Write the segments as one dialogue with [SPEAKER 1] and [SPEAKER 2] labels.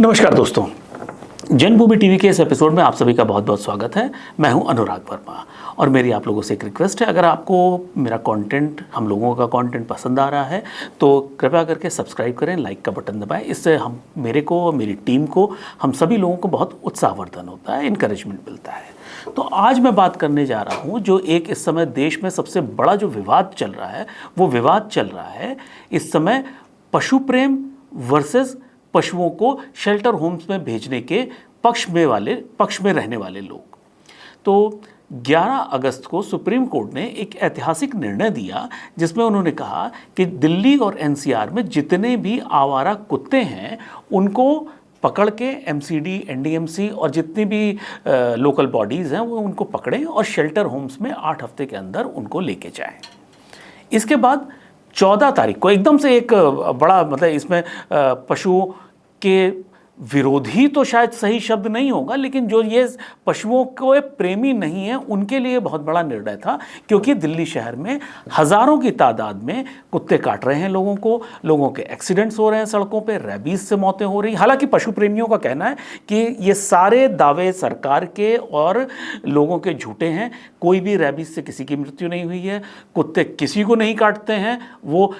[SPEAKER 1] नमस्कार दोस्तों, जन्मभूमि टीवी के इस एपिसोड में आप सभी का बहुत बहुत स्वागत है। मैं हूं अनुराग वर्मा और मेरी आप लोगों से एक रिक्वेस्ट है, अगर आपको मेरा कंटेंट, हम लोगों का कंटेंट पसंद आ रहा है तो कृपया करके सब्सक्राइब करें, लाइक का बटन दबाएं। इससे मेरे को, मेरी टीम को, हम सभी लोगों को बहुत उत्साहवर्धन होता है, इनकरेजमेंट मिलता है। तो आज मैं बात करने जा रहा हूँ जो एक इस समय देश में सबसे बड़ा जो विवाद चल रहा है, वो विवाद चल रहा है इस समय पशु प्रेम वर्सेस पशुओं को शेल्टर होम्स में भेजने के पक्ष में रहने वाले लोग। तो 11 अगस्त को सुप्रीम कोर्ट ने एक ऐतिहासिक निर्णय दिया जिसमें उन्होंने कहा कि दिल्ली और एनसीआर में जितने भी आवारा कुत्ते हैं उनको पकड़ के एमसीडी, एनडीएमसी और जितनी भी लोकल बॉडीज़ हैं वो उनको पकड़ें और शेल्टर होम्स में 8 हफ्ते के अंदर उनको लेके जाएं। इसके बाद 14 तारीख को एकदम से एक बड़ा, मतलब इसमें पशुओं के विरोधी तो शायद सही शब्द नहीं होगा, लेकिन जो ये पशुओं के प्रेमी नहीं है उनके लिए बहुत बड़ा निर्णय था, क्योंकि दिल्ली शहर में हज़ारों की तादाद में कुत्ते काट रहे हैं लोगों को, लोगों के एक्सीडेंट्स हो रहे हैं सड़कों पे, रेबीज से मौतें हो रही। हालांकि पशु प्रेमियों का कहना है कि ये सारे दावे सरकार के और लोगों के झूठे हैं, कोई भी रेबीज से किसी की मृत्यु नहीं हुई है, कुत्ते किसी को नहीं काटते हैं। वो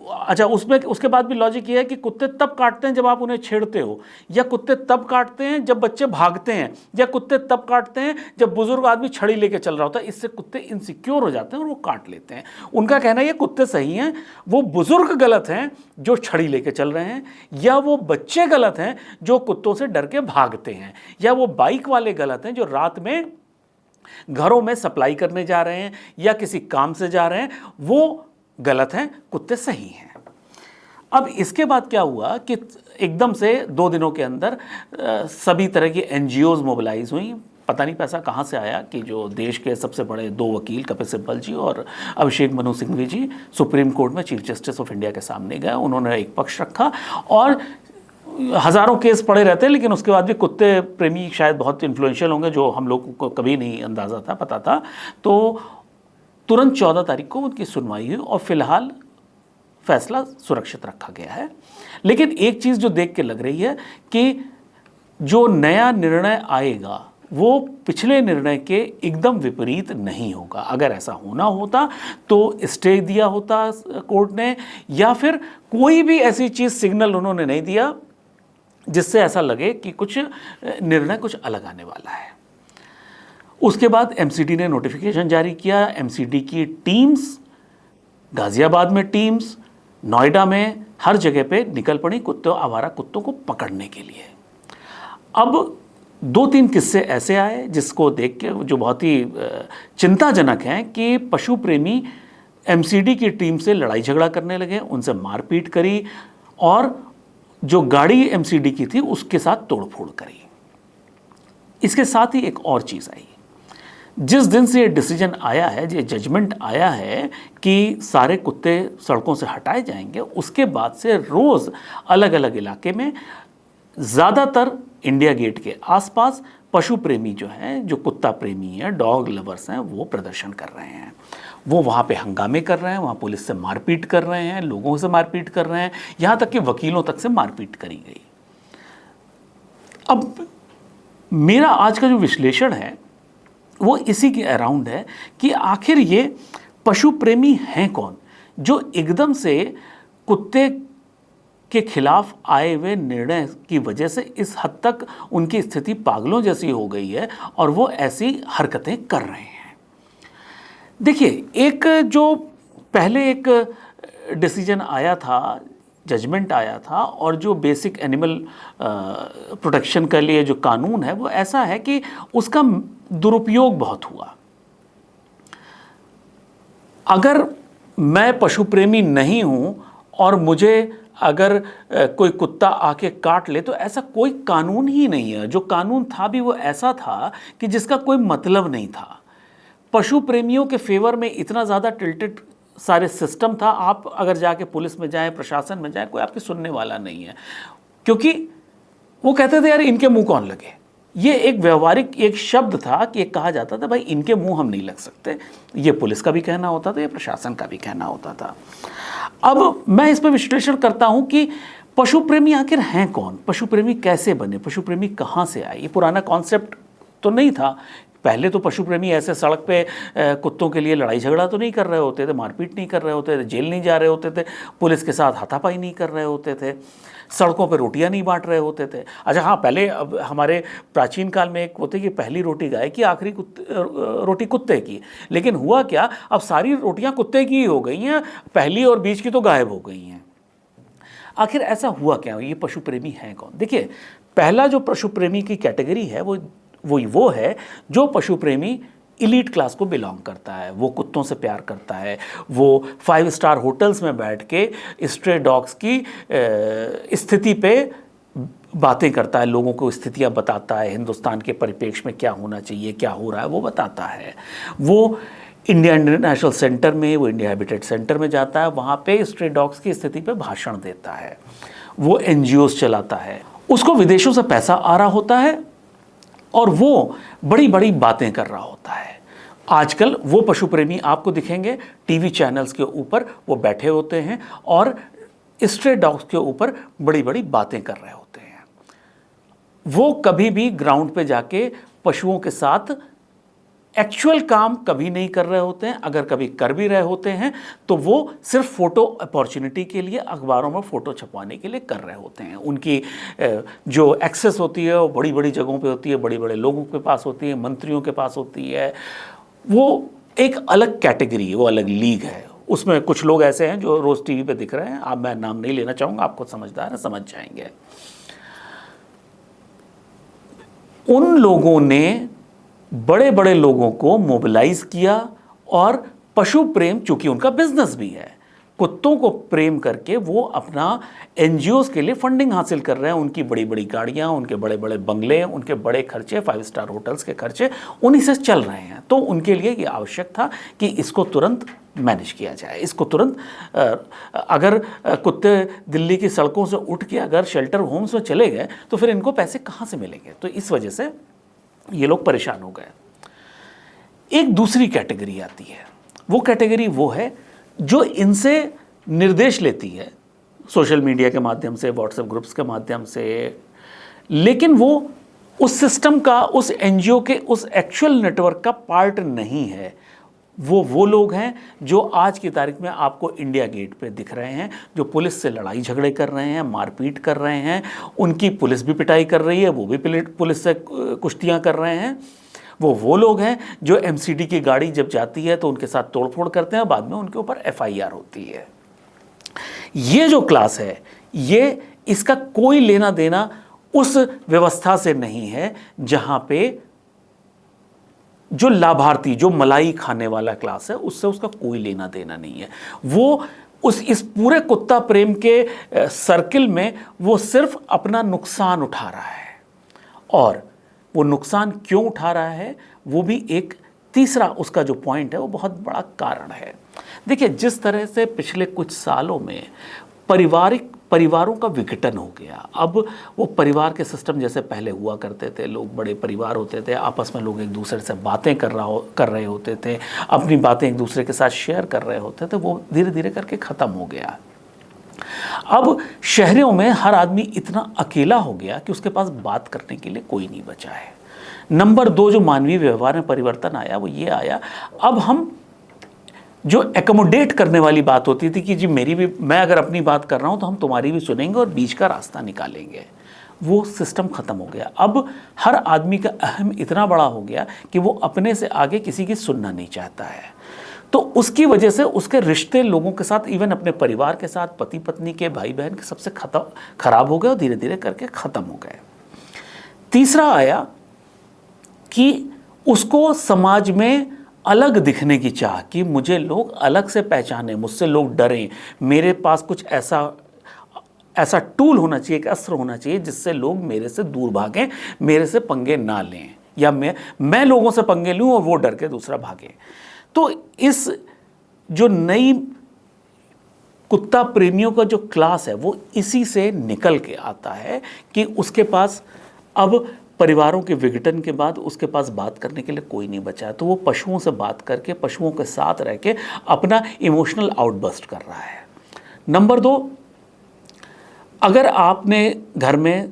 [SPEAKER 1] अच्छा, उसमें उसके बाद भी लॉजिक ये है कि कुत्ते तब काटते हैं जब आप उन्हें छेड़ते हो, या कुत्ते तब काटते हैं जब बच्चे भागते हैं, या कुत्ते तब काटते हैं जब बुजुर्ग आदमी छड़ी लेके चल रहा होता है। इससे कुत्ते इनसिक्योर हो जाते हैं और वो काट लेते हैं। उनका कहना है ये कुत्ते सही हैं, वो बुजुर्ग गलत हैं जो छड़ी लेके चल रहे हैं, या वो बच्चे गलत हैं जो कुत्तों से डर के भागते हैं, या वो बाइक वाले गलत हैं जो रात में घरों में सप्लाई करने जा रहे हैं या किसी काम से जा रहे हैं, वो गलत हैं, कुत्ते सही हैं। अब इसके बाद क्या हुआ कि एकदम से 2 दिनों के अंदर सभी तरह की एनजीओज मोबिलाइज हुई। पता नहीं पैसा कहाँ से आया कि जो देश के सबसे बड़े 2 वकील कपिल सिब्बल जी और अभिषेक मनु सिंघवी जी सुप्रीम कोर्ट में चीफ जस्टिस ऑफ इंडिया के सामने गए। उन्होंने एक पक्ष रखा और हज़ारों केस पड़े रहते हैं, लेकिन उसके बाद भी कुत्ते प्रेमी शायद बहुत इन्फ्लुएंशियल होंगे, जो हम लोग को कभी नहीं अंदाज़ा था, पता था। तो तुरंत 14 तारीख को उनकी सुनवाई हुई और फिलहाल फैसला सुरक्षित रखा गया है। लेकिन एक चीज़ जो देख के लग रही है कि जो नया निर्णय आएगा वो पिछले निर्णय के एकदम विपरीत नहीं होगा। अगर ऐसा होना होता तो स्टे दिया होता कोर्ट ने, या फिर कोई भी ऐसी चीज़, सिग्नल उन्होंने नहीं दिया जिससे ऐसा लगे कि कुछ निर्णय कुछ अलग आने वाला है। उसके बाद एमसीडी ने नोटिफिकेशन जारी किया। एमसीडी की टीम्स, गाजियाबाद में टीम्स, नोएडा में, हर जगह पे निकल पड़ी आवारा कुत्तों को पकड़ने के लिए। अब 2-3 किस्से ऐसे आए जिसको देख के जो बहुत ही चिंताजनक हैं कि पशु प्रेमी एमसीडी की टीम से लड़ाई झगड़ा करने लगे, उनसे मारपीट करी और जो गाड़ी एमसीडी की थी उसके साथ तोड़फोड़ करी। इसके साथ ही एक और चीज़ आई। जिस दिन से ये डिसीजन आया है, ये जजमेंट आया है कि सारे कुत्ते सड़कों से हटाए जाएंगे, उसके बाद से रोज़ अलग अलग इलाके में, ज़्यादातर इंडिया गेट के आसपास, पशु प्रेमी जो हैं, जो कुत्ता प्रेमी हैं, डॉग लवर्स हैं, वो प्रदर्शन कर रहे हैं। वो वहाँ पे हंगामे कर रहे हैं, वहाँ पुलिस से मारपीट कर रहे हैं, लोगों से मारपीट कर रहे हैं, यहाँ तक कि वकीलों तक से मारपीट करी गई। अब मेरा आज का जो विश्लेषण है वो इसी के अराउंड है कि आखिर ये पशु प्रेमी हैं कौन जो एकदम से कुत्ते के खिलाफ आए हुए निर्णय की वजह से इस हद तक उनकी स्थिति पागलों जैसी हो गई है और वो ऐसी हरकतें कर रहे हैं। देखिए, एक जो पहले एक डिसीजन आया था, जजमेंट आया था, और जो बेसिक एनिमल प्रोटेक्शन के लिए जो कानून है वो ऐसा है कि उसका दुरुपयोग बहुत हुआ। अगर मैं पशु प्रेमी नहीं हूं और मुझे अगर कोई कुत्ता आके काट ले तो ऐसा कोई कानून ही नहीं है। जो कानून था भी वो ऐसा था कि जिसका कोई मतलब नहीं था। पशु प्रेमियों के फेवर में इतना ज़्यादा टिल्टेड सारे सिस्टम था, आप अगर जाके पुलिस में जाएं, प्रशासन में जाएं, कोई आपकी सुनने वाला नहीं है, क्योंकि वो कहते थे यार इनके मुंह कौन लगे। ये एक व्यवहारिक एक शब्द था कि एक कहा जाता था भाई इनके मुंह हम नहीं लग सकते। ये पुलिस का भी कहना होता था, ये प्रशासन का भी कहना होता था। अब मैं इस पर विश्लेषण करता हूं कि पशु प्रेमी आखिर हैं कौन, पशु प्रेमी कैसे बने, पशु प्रेमी कहाँ से आए? ये पुराना कॉन्सेप्ट तो नहीं था। पहले तो पशु प्रेमी ऐसे सड़क पे कुत्तों के लिए लड़ाई झगड़ा तो नहीं कर रहे होते थे, मारपीट नहीं कर रहे होते थे, जेल नहीं जा रहे होते थे, पुलिस के साथ हाथापाई नहीं कर रहे होते थे, सड़कों पे रोटियां नहीं बांट रहे होते थे। अच्छा हाँ, पहले अब हमारे प्राचीन काल में एक होते कि पहली रोटी गाय की, आखिरी रोटी कुत्ते की। लेकिन हुआ क्या, अब सारी रोटियां कुत्ते की ही हो गई हैं, पहली और बीच की तो गायब हो गई हैं। आखिर ऐसा हुआ क्या, ये पशु प्रेमी हैं कौन? देखिए, पहला जो पशु प्रेमी की कैटेगरी है वो है जो पशु प्रेमी इलीट क्लास को बिलोंग करता है। वो कुत्तों से प्यार करता है, वो 5 स्टार होटल्स में बैठ के स्ट्रे डॉग्स की स्थिति पे बातें करता है, लोगों को स्थितियाँ बताता है, हिंदुस्तान के परिप्रेक्ष्य में क्या होना चाहिए, क्या हो रहा है वो बताता है। वो इंडिया इंटरनेशनल सेंटर में, वो इंडिया हैबिटेट सेंटर में जाता है, वहाँ पे स्ट्रे डॉग्स की स्थिति पे भाषण देता है। वो NGOs चलाता है, उसको विदेशों से पैसा आ रहा होता है और वो बड़ी बड़ी बातें कर रहा होता है। आजकल वो पशु प्रेमी आपको दिखेंगे टीवी चैनल्स के ऊपर, वो बैठे होते हैं और स्ट्रे डॉग्स के ऊपर बड़ी बड़ी बातें कर रहे होते हैं। वो कभी भी ग्राउंड पे जाके पशुओं के साथ एक्चुअल काम कभी नहीं कर रहे होते हैं। अगर कभी कर भी रहे होते हैं तो वो सिर्फ फ़ोटो अपॉर्चुनिटी के लिए, अखबारों में फ़ोटो छपवाने के लिए कर रहे होते हैं। उनकी जो एक्सेस होती है वो बड़ी बड़ी जगहों पे होती है, बड़े बड़े लोगों के पास होती है, मंत्रियों के पास होती है। वो एक अलग कैटेगरी है, वो अलग लीग है। उसमें कुछ लोग ऐसे हैं जो रोज़ टीवी पे दिख रहे हैं, अब मैं नाम नहीं लेना चाहूँगा, आपको समझदार है, समझ जाएंगे। उन लोगों ने बड़े बड़े लोगों को मोबिलाइज किया और पशु प्रेम, चूंकि उनका बिजनेस भी है, कुत्तों को प्रेम करके वो अपना NGOs के लिए फंडिंग हासिल कर रहे हैं। उनकी बड़ी बड़ी गाड़ियाँ, उनके बड़े बड़े बंगले, उनके बड़े खर्चे, 5 स्टार होटल्स के खर्चे उन्हीं से चल रहे हैं। तो उनके लिए ये आवश्यक था कि इसको तुरंत मैनेज किया जाए, इसको तुरंत अगर कुत्ते दिल्ली की सड़कों से उठ के अगर शेल्टर होम्स में चले गए तो फिर इनको पैसे कहाँ से मिलेंगे? तो इस वजह से ये लोग परेशान हो गए। एक दूसरी कैटेगरी आती है, वो कैटेगरी वो है जो इनसे निर्देश लेती है सोशल मीडिया के माध्यम से, व्हाट्सएप ग्रुप्स के माध्यम से, लेकिन वो उस सिस्टम का, उस NGO के, उस एक्चुअल नेटवर्क का पार्ट नहीं है। वो लोग हैं जो आज की तारीख में आपको इंडिया गेट पे दिख रहे हैं, जो पुलिस से लड़ाई झगड़े कर रहे हैं, मारपीट कर रहे हैं, उनकी पुलिस भी पिटाई कर रही है, वो भी पुलिस से कुश्तियाँ कर रहे हैं। वो लोग हैं जो MCD की गाड़ी जब जाती है तो उनके साथ तोड़फोड़ करते हैं, बाद में उनके ऊपर FIR होती है। ये जो क्लास है, ये इसका कोई लेना देना उस व्यवस्था से नहीं है जहाँ पे जो लाभार्थी, जो मलाई खाने वाला क्लास है, उससे उसका कोई लेना देना नहीं है। वो इस पूरे कुत्ता प्रेम के सर्किल में वो सिर्फ अपना नुकसान उठा रहा है। और वो नुकसान क्यों उठा रहा है, वो भी एक तीसरा उसका जो पॉइंट है वो बहुत बड़ा कारण है। देखिए, जिस तरह से पिछले कुछ सालों में परिवारों का विघटन हो गया, अब वो परिवार के सिस्टम जैसे पहले हुआ करते थे, लोग बड़े परिवार होते थे, आपस में लोग एक दूसरे से बातें कर रहे होते थे, अपनी बातें एक दूसरे के साथ शेयर कर रहे होते थे, वो धीरे धीरे करके ख़त्म हो गया। अब शहरों में हर आदमी इतना अकेला हो गया कि उसके पास बात करने के लिए कोई नहीं बचा है। नंबर 2 जो मानवीय व्यवहार में परिवर्तन आया वो ये आया, अब हम जो एकोमोडेट करने वाली बात होती थी कि जी मैं अगर अपनी बात कर रहा हूँ तो हम तुम्हारी भी सुनेंगे और बीच का रास्ता निकालेंगे, वो सिस्टम ख़त्म हो गया। अब हर आदमी का अहम इतना बड़ा हो गया कि वो अपने से आगे किसी की सुनना नहीं चाहता है। तो उसकी वजह से उसके रिश्ते लोगों के साथ, इवन अपने परिवार के साथ, पति पत्नी के, भाई बहन के, सबसे खराब हो गए और धीरे धीरे करके ख़त्म हो गए। तीसरा आया कि उसको समाज में अलग दिखने की चाह कि मुझे लोग अलग से पहचाने, मुझसे लोग डरें, मेरे पास कुछ ऐसा टूल होना चाहिए, एक अस्त्र होना चाहिए जिससे लोग मेरे से दूर भागें, मेरे से पंगे ना लें, या मैं लोगों से पंगे लूं और वो डर के दूसरा भागे। तो इस जो नई कुत्ता प्रेमियों का जो क्लास है वो इसी से निकल के आता है कि उसके पास अब परिवारों के विघटन के बाद उसके पास बात करने के लिए कोई नहीं बचा है। तो वो पशुओं से बात करके, पशुओं के साथ रह के अपना इमोशनल आउटबर्स्ट कर रहा है। नंबर 2, अगर आपने घर में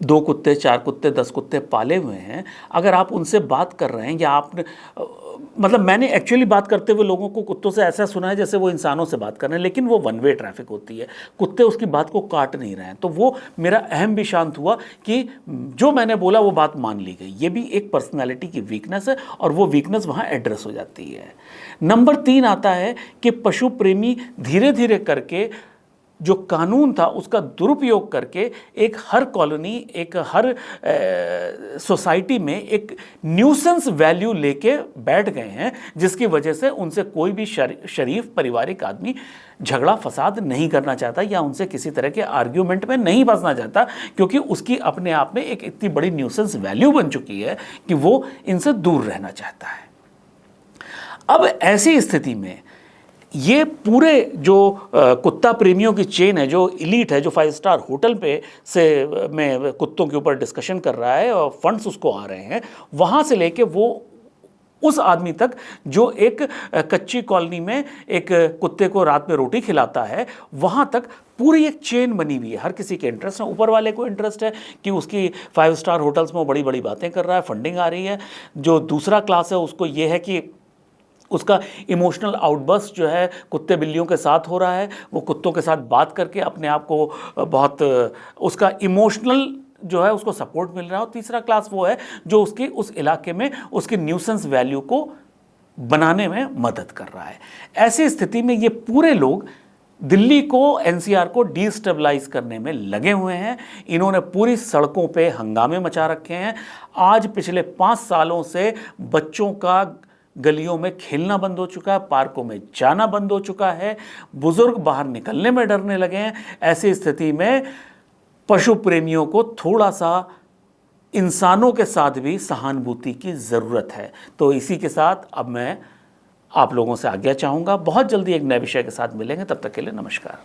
[SPEAKER 1] 2 कुत्ते, 4 कुत्ते, 10 कुत्ते पाले हुए हैं, अगर आप उनसे बात कर रहे हैं या आपने मतलब मैंने एक्चुअली बात करते हुए लोगों को कुत्तों से ऐसा सुना है जैसे वो इंसानों से बात कर रहे हैं, लेकिन वो वन वे ट्रैफिक होती है, कुत्ते उसकी बात को काट नहीं रहे हैं। तो वो मेरा अहम भी शांत हुआ कि जो मैंने बोला वो बात मान ली गई। ये भी एक पर्सनैलिटी की वीकनेस है और वो वीकनेस वहाँ एड्रेस हो जाती है। नंबर 3 आता है कि पशु प्रेमी धीरे धीरे करके जो कानून था उसका दुरुपयोग करके एक हर कॉलोनी, एक हर सोसाइटी में एक न्यूसेंस वैल्यू लेके बैठ गए हैं, जिसकी वजह से उनसे कोई भी शरीफ पारिवारिक आदमी झगड़ा फसाद नहीं करना चाहता या उनसे किसी तरह के आर्ग्यूमेंट में नहीं फंसना चाहता, क्योंकि उसकी अपने आप में एक इतनी बड़ी न्यूसेंस वैल्यू बन चुकी है कि वो इनसे दूर रहना चाहता है। अब ऐसी स्थिति में ये पूरे जो कुत्ता प्रेमियों की चेन है, जो इलीट है, जो 5 स्टार होटल पे से में कुत्तों के ऊपर डिस्कशन कर रहा है और फंड्स उसको आ रहे हैं, वहाँ से लेके वो उस आदमी तक जो एक कच्ची कॉलोनी में एक कुत्ते को रात में रोटी खिलाता है, वहाँ तक पूरी एक चेन बनी हुई है। हर किसी के इंटरेस्ट है। ऊपर वाले को इंटरेस्ट है कि उसकी 5 स्टार होटल्स में वो बड़ी बड़ी बातें कर रहा है, फंडिंग आ रही है। जो दूसरा क्लास है उसको ये है कि उसका इमोशनल आउटबर्स्ट जो है कुत्ते बिल्लियों के साथ हो रहा है, वो कुत्तों के साथ बात करके अपने आप को बहुत उसका इमोशनल जो है उसको सपोर्ट मिल रहा है। और तीसरा क्लास वो है जो उसकी उस इलाके में उसकी न्यूसेंस वैल्यू को बनाने में मदद कर रहा है। ऐसी स्थिति में ये पूरे लोग दिल्ली को, एनसीआर को डिस्टेबलाइज करने में लगे हुए हैं। इन्होंने पूरी सड़कों पे हंगामे मचा रखे हैं। आज पिछले 5 सालों से बच्चों का गलियों में खेलना बंद हो चुका है, पार्कों में जाना बंद हो चुका है, बुजुर्ग बाहर निकलने में डरने लगे हैं। ऐसी स्थिति में पशु प्रेमियों को थोड़ा सा इंसानों के साथ भी सहानुभूति की ज़रूरत है। तो इसी के साथ अब मैं आप लोगों से आज्ञा चाहूँगा। बहुत जल्दी एक नए विषय के साथ मिलेंगे, तब तक के लिए नमस्कार।